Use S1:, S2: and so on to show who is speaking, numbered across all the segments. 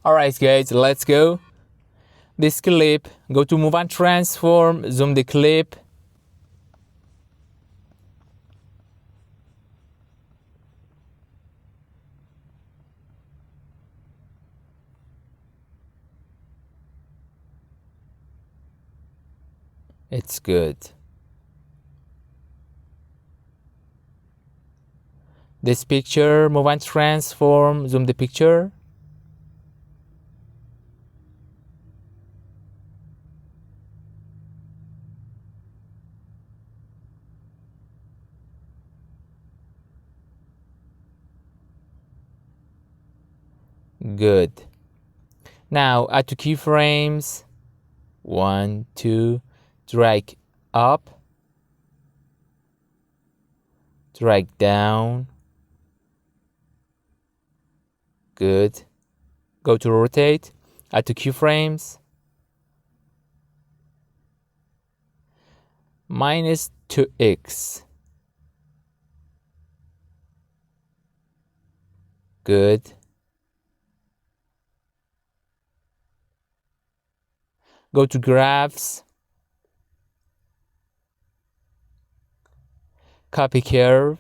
S1: Alright guys, let's go. This clip, go to move and transform, zoom the clip. It's good. This picture, move and transform, zoom the picture. Good. Now add two keyframes. 1, 2, drag up, drag down. Good. Go to rotate, add two keyframes. Minus 2x. Good. Go to graphs, copy curve,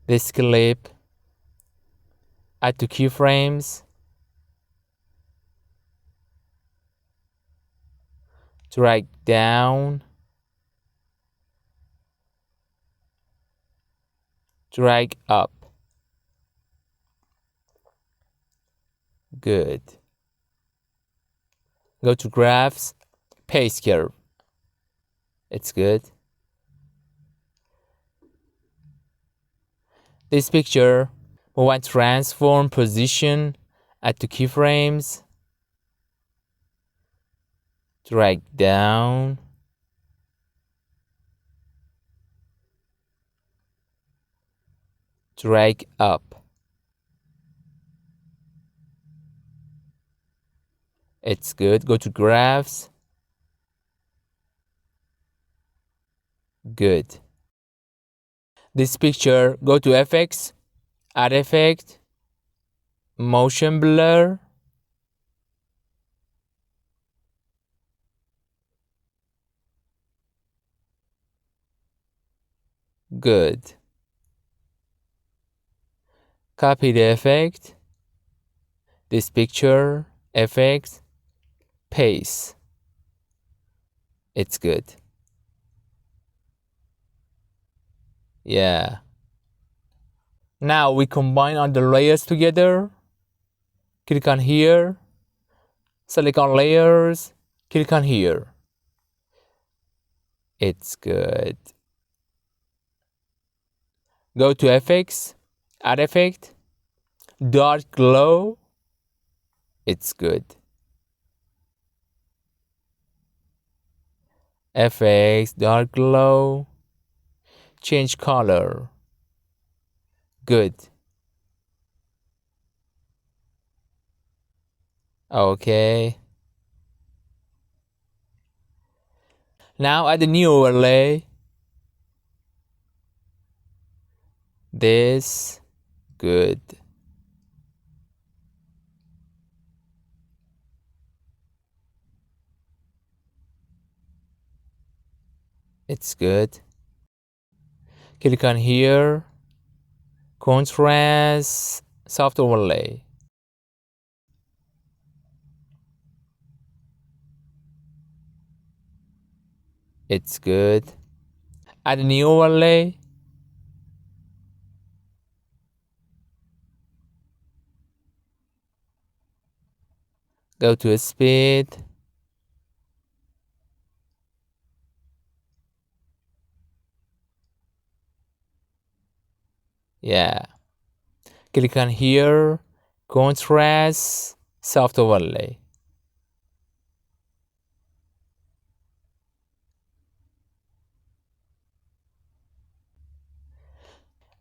S1: this clip, add two keyframes, drag down, drag up. Good. Go to graphs, paste curve. It's good. This picture, we want transform position, add two keyframes, drag down, drag up. It's good. Go to graphs. Good. This picture, go to effects, add effect, motion blur. Good. Copy the effect, this picture, effects, paste. It's good. Yeah. Now we combine all the layers together. Click on here, select on layers, click on here. It's good. Go to effects, add effect, dark glow. It's good. Effects, dark glow, change color. Good. Okay. Now add a new overlay. This. Good. It's good. Click on here, contrast, soft overlay. It's good. Add a new overlay. Go to speed. Yeah. Click on here, contrast, soft overlay.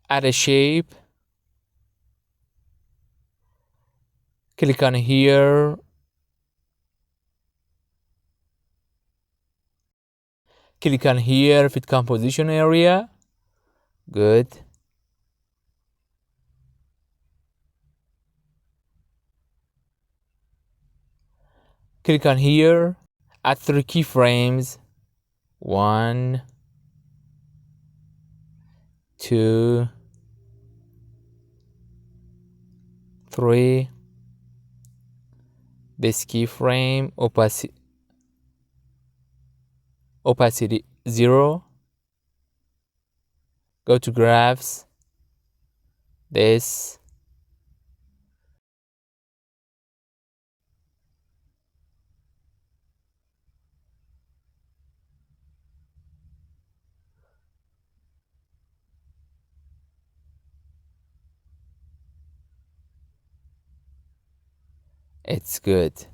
S1: Add a shape. Click on here. Click on here, fit composition area. Good. Click on here, add 3 keyframes. 1, 2, 3. This keyframe, opacity 0. Go to graphs. This. It's good.